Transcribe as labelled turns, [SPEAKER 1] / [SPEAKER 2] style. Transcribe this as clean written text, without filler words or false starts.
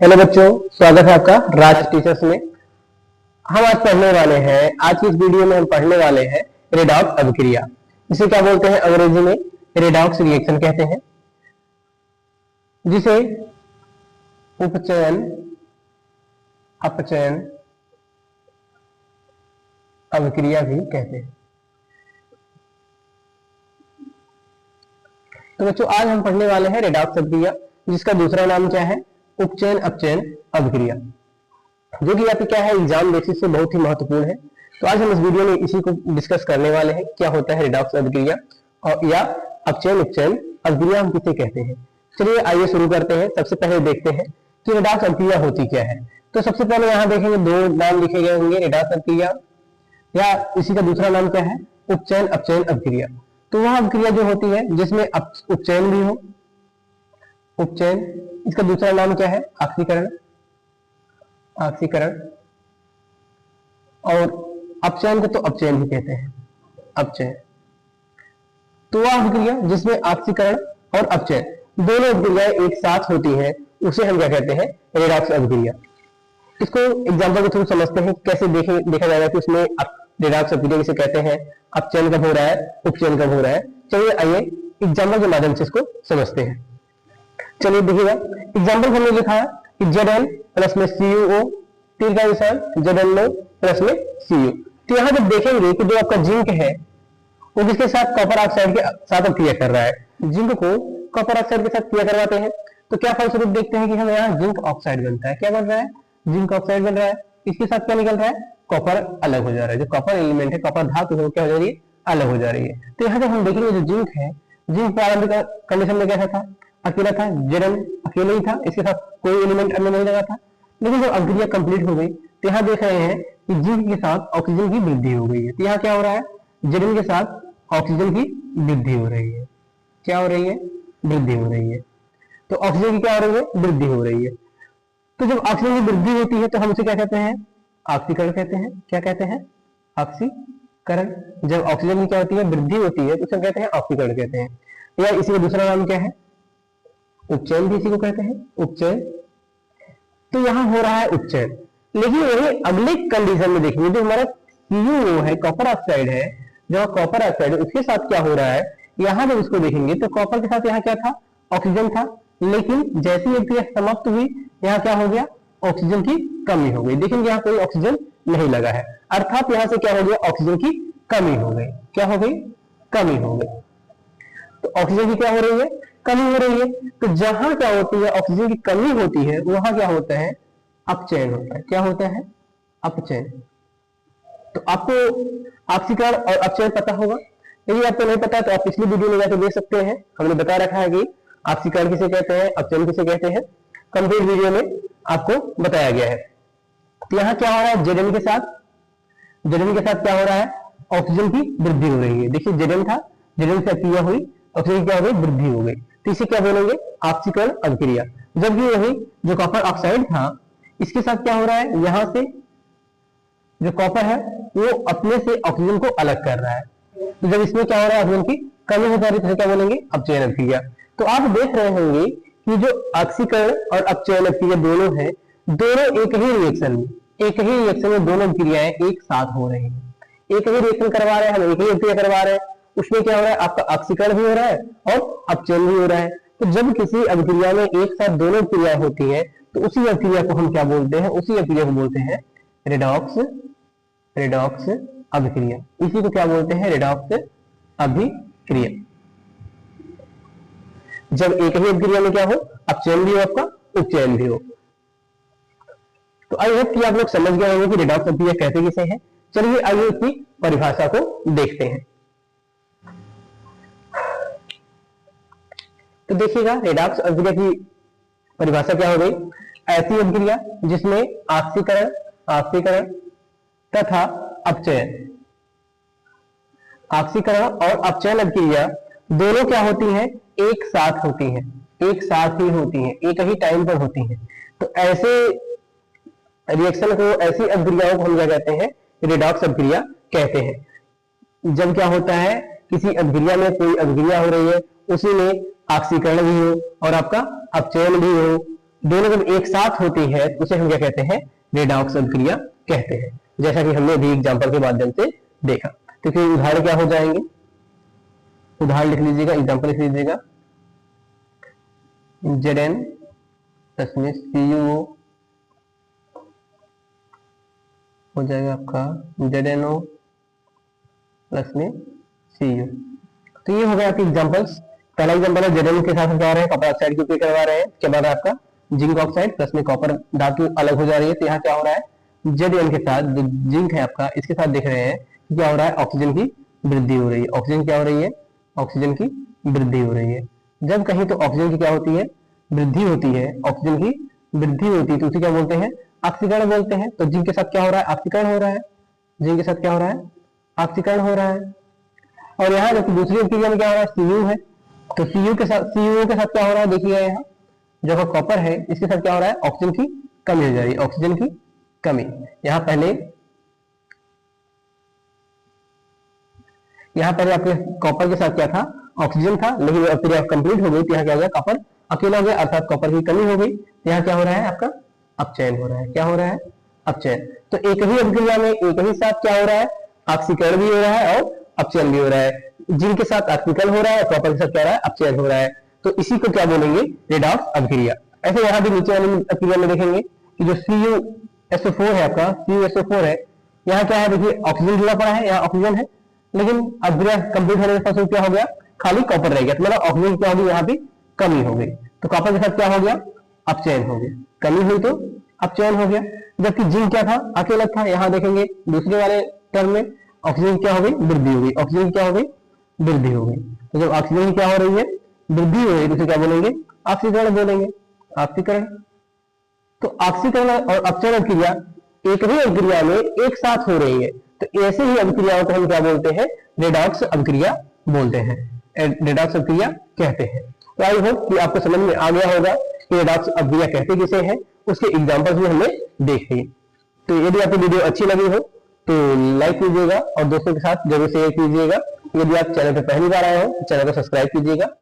[SPEAKER 1] Hello बच्चों, स्वागत है आपका राज टीचर्स में। हम आज पढ़ने वाले हैं, आज की इस वीडियो में हम पढ़ने वाले हैं रेडॉक्स अभिक्रिया। इसे क्या बोलते हैं अंग्रेजी में? रेडॉक्स रिएक्शन कहते हैं, जिसे उपचयन अपचयन अभिक्रिया भी कहते हैं। तो बच्चों, आज हम पढ़ने वाले हैं रेडॉक्स अभिक्रिया, जिसका दूसरा नाम क्या है? उपचयन अपचयन अभिक्रिया, जो कि आपकी क्या है, एग्जाम बेसिस से बहुत ही महत्वपूर्ण है। तो आज हम इस वीडियो में इसी को डिस्कस करने वाले हैं, क्या होता है रेडॉक्स अभिक्रिया और या अपचयन उपचयन अभिक्रिया हम किसे कहते हैं। चलिए आइए शुरू करते हैं। सबसे पहले देखते हैं कि रेडॉक्स अभिक्रिया होती क्या है। तो सबसे पहले यहाँ देखेंगे दो नाम लिखे गए होंगे, रेडॉक्स अभिक्रिया या इसी का दूसरा नाम क्या है? उपचयन अपचयन अभिक्रिया। तो वह अभिक्रिया जो होती है जिसमें उपचयन भी हो, उपचयन, इसका दूसरा नाम क्या है? ऑक्सीकरण, ऑक्सीकरण, और अपचयन को तो अपचयन ही कहते हैं, अपचयन। तो वह अभिक्रिया जिसमें ऑक्सीकरण और अपचयन दोनों अभिक्रियाएं एक साथ होती हैं, उसे हम क्या कहते हैं? रेडॉक्स अभिक्रिया। इसको एग्जांपल के थ्रू समझते हैं, कैसे देखा जाएगा कि उसमें रेडॉक्स अभिक्रिया किसे कहते हैं, अपचयन कब हो रहा है, उपचयन कब हो रहा है। चलिए आइए एग्जाम्पल के माध्यम से इसको समझते हैं। चलिए देखिएगा, एग्जाम्पल हमने लिखा है कि Zn प्लस में CuO, तीर का निशान ZnO प्लस में Cu। तो यहाँ जब देखेंगे कि जो आपका जिंक है वो किसके साथ? कॉपर ऑक्साइड के साथ क्रिया कर रहा है। जिंक को कॉपर ऑक्साइड के साथ क्रिया करवाते हैं तो क्या फलस्वरूप देखते हैं कि हमें यहाँ जिंक ऑक्साइड बनता है। क्या बन रहा है? जिंक ऑक्साइड बन रहा है। इसके साथ क्या निकल रहा है? कॉपर अलग हो जा रहा है। जो कॉपर एलिमेंट है, कॉपर धातु है, वो क्या हो जा रही है? अलग हो जा रही है। तो यहाँ जब हम देखेंगे जो जिंक है, जिंक प्रारंभिक कंडीशन में कैसा था? अकेला था, Zn अकेले ही था, इसके साथ कोई एलिमेंट अन्य नहीं लगा था। लेकिन जब अभिक्रिया कंप्लीट हो गई तो यहाँ देख रहे हैं कि जिंक के साथ ऑक्सीजन की वृद्धि हो गई है। तो यहाँ क्या हो रहा है? Zn के साथ ऑक्सीजन की वृद्धि हो रही है। क्या हो रही है? वृद्धि हो रही है। तो ऑक्सीजन की क्या हो रही है? वृद्धि हो रही है। तो जब ऑक्सीजन की वृद्धि होती है तो हम उसे क्या कहते हैं? ऑक्सीकरण कहते हैं। क्या कहते हैं? ऑक्सीकरण। जब ऑक्सीजन की क्या होती है? वृद्धि होती है तो उसे कहते हैं ऑक्सीकरण कहते हैं। या इसी का दूसरा नाम क्या है? उपचयन भी इसी को कहते हैं, उपचयन। तो यहां हो रहा है उपचयन, लेकिन वही अगले कंडीशन में देखेंगे, जो हमारा CuO है, कॉपर ऑक्साइड है, जो कॉपर ऑक्साइड है उसके साथ क्या हो रहा है। यहां जब इसको देखेंगे तो कॉपर के साथ यहाँ क्या था? ऑक्सीजन था। लेकिन जैसी अभिक्रिया समाप्त हुई, यहाँ क्या हो गया? ऑक्सीजन की कमी हो गई। देखेंगे यहाँ कोई ऑक्सीजन नहीं लगा है, अर्थात यहाँ से क्या हो गया? ऑक्सीजन की कमी हो गई। क्या हो गई? कमी हो गई। तो ऑक्सीजन की क्या हो रही है? कमी हो रही है। तो जहां क्या होती है? ऑक्सीजन की कमी होती है, वहां क्या होता है? अपचयन होता है। क्या होता है? अपचयन। तो आपको ऑक्सीकरण और अपचयन पता होगा। यदि आपको नहीं पता तो आप पिछली वीडियो में जाकर देख सकते हैं, हमने बता रखा है कि ऑक्सीकरण किसे कहते हैं, अपचयन किसे कहते हैं, कंप्लीट वीडियो में आपको बताया गया है। तो यहाँ क्या हो रहा है? Zn के साथ क्या हो रहा है? ऑक्सीजन की वृद्धि हो रही है। देखिए Zn था, Zn से क्रिया हुई, ऑक्सीजन क्या हो गई? वृद्धि हो गई। तो इसे क्या बोलेंगे? ऑक्सीकरण अभिक्रिया। जबकि वही जो कॉपर ऑक्साइड था, इसके साथ क्या हो रहा है? यहां से जो कॉपर है वो अपने से ऑक्सीजन को अलग कर रहा है। तो जब इसमें क्या हो रहा है? ऑक्सीजन की कमी हो जा रही है, तो क्या बोलेंगे? अपचयन अभिक्रिया। तो आप देख रहे होंगे कि जो ऑक्सीकरण और अपचयन अभिक्रिया दोनों है, दोनों एक ही रिएक्शन में दोनों क्रियाएं एक साथ हो रही है। एक ही रिएक्शन करवा रहे हैं, हम एक ही अभिक्रिया करवा रहे हैं। उसमें क्या हो रहा है? आपका ऑक्सीकरण भी हो रहा है और अपचयन भी हो रहा है। तो जब किसी अभिक्रिया में एक साथ दोनों क्रियाएं होती है तो उसी अभिक्रिया को हम क्या बोलते हैं? उसी अभिक्रिया को बोलते हैं रेडॉक्स अभिक्रिया। इसी को क्या बोलते हैं? रेडॉक्स अभिक्रिया। जब एक ही अभिक्रिया में क्या हो? अपचयन भी हो, आपका उपचयन भी हो। तो आई होप कि आप लोग समझ गए होंगे कि रेडॉक्स अभिक्रिया कहते किसे हैं। चलिए आइए इसकी परिभाषा को देखते हैं। तो देखिएगा, रेडॉक्स अभिक्रिया की परिभाषा क्या हो गई? ऐसी अभिक्रिया जिसमें ऑक्सीकरण तथा अपचयन, ऑक्सीकरण और अपचयन अभिक्रिया दोनों क्या होती हैं? एक साथ होती हैं, एक साथ ही होती हैं, एक ही टाइम पर होती हैं। तो ऐसे रिएक्शन को, ऐसी अभिक्रियाओं को हम क्या कहते हैं? रेडॉक्स अभिक्रिया कहते हैं। जब क्या होता है? किसी अभिक्रिया में कोई अभिक्रिया हो रही है, उसी में ऑक्सीकरण भी हो और आपका अपचयन भी हो, दोनों जब एक साथ होती है तो उसे हम क्या कहते हैं, रेडॉक्स अभिक्रिया कहते हैं, जैसा कि हमने अभी एग्जांपल के माध्यम से देखा। तो फिर उदाहरण क्या हो जाएंगे, उदाहरण लिख लीजिएगा, एग्जांपल लिख लीजिएगा, Zn प्लस में CuO हो जाएगा आपका ZnO प्लस में Cu। तो ये हो गया आपके एग्जांपल्स। पहला एग्जांपल है Zn के साथ हम क्या रहे हैं, कॉपर ऑक्साइड की उपयोग करवा रहे हैं, उसके बाद आपका जिंक ऑक्साइड प्लस में कॉपर धातु अलग हो जा रही है। तो यहाँ क्या हो रहा है, Zn के साथ जो जिंक है आपका, इसके साथ देख रहे हैं कि क्या हो रहा है, ऑक्सीजन की वृद्धि हो रही है। ऑक्सीजन क्या हो रही है, ऑक्सीजन की वृद्धि हो रही है। जब कहीं तो ऑक्सीजन की क्या होती है, वृद्धि होती है, ऑक्सीजन की वृद्धि होती है तो उसे क्या बोलते हैं, ऑक्सीकरण बोलते हैं। तो जिंक के साथ क्या हो रहा है, ऑक्सीकरण हो रहा है, जिंक के साथ क्या हो रहा है, ऑक्सीकरण हो रहा है। और यहाँ देखिए दूसरी अभिक्रिया में क्या हो रहा है, Cu है, तो Cu के साथ क्या हो रहा है, देखिए यहाँ जो कॉपर है इसके साथ क्या हो रहा है, ऑक्सीजन की कमी हो जा रही है, ऑक्सीजन की कमी। यहाँ पहले आपके कॉपर के साथ क्या था, ऑक्सीजन था, लेकिन अभिक्रिया कंप्लीट हो गई तो यहाँ क्या हो गया, कॉपर अकेला हो गया, अर्थात कॉपर की कमी हो गई। यहाँ क्या हो रहा है, आपका अपचयन हो रहा है। क्या हो रहा है, अपचयन। तो एक ही अभिक्रिया में एक ही साथ क्या हो रहा है, ऑक्सीकरण भी हो रहा है और अपचयन भी हो रहा है। जिंक के साथ ऑक्सीकरण हो रहा है, कॉपर के साथ क्या हो रहा है, अपचयन हो रहा है। तो इसी को क्या बोलेंगे, रेडॉक्स अभिक्रिया। ऐसे यहाँ भी नीचे वाली अभिक्रिया में देखेंगे कि जो CuSO4 है आपका, CuSO4 है, यहाँ क्या है, देखिए ऑक्सीजन जुड़ा पड़ा है, यहाँ ऑक्सीजन है, लेकिन अभिक्रिया कंप्लीट होने के बाद क्या हो गया, खाली कॉपर रह गया। तो मतलब ऑक्सीजन क्या होगी, यहाँ भी कमी हो गई। तो कॉपर के साथ क्या हो गया, अपचयन हो गया, कमी हुई तो अपचयन हो गया। जबकि जिंक क्या था, अकेला था। यहाँ देखेंगे दूसरे वाले टर्म में ऑक्सीजन क्या हो गई, वृद्धि हो गई, ऑक्सीजन क्या हो गई, वृद्धि हो गई। तो जब ऑक्सीजन क्या हो रही है, वृद्धि हो रही है, तो उसे क्या बोलेंगे, ऑक्सीकरण बोलेंगे, ऑक्सीकरण। तो ऑक्सीकरण और अपचयन अभिक्रिया एक ही अभिक्रिया में एक साथ हो रही है, तो ऐसे ही अभिक्रियाओं को हम क्या बोलते हैं, रेडॉक्स अभिक्रिया बोलते हैं, रेडॉक्स अभिक्रिया कहते हैं। तो आई होप कि आपको समझ में आ गया होगा कि रेडॉक्स अभिक्रिया कहते किसे हैं, उसके एग्जांपल्स भी हमने देख लिए। तो यदि आपको वीडियो अच्छी लगी हो तो लाइक कीजिएगा और दोस्तों के साथ जरूर शेयर कीजिएगा। यदि आप चैनल पर पहली बार आए हो तो चैनल को सब्सक्राइब कीजिएगा।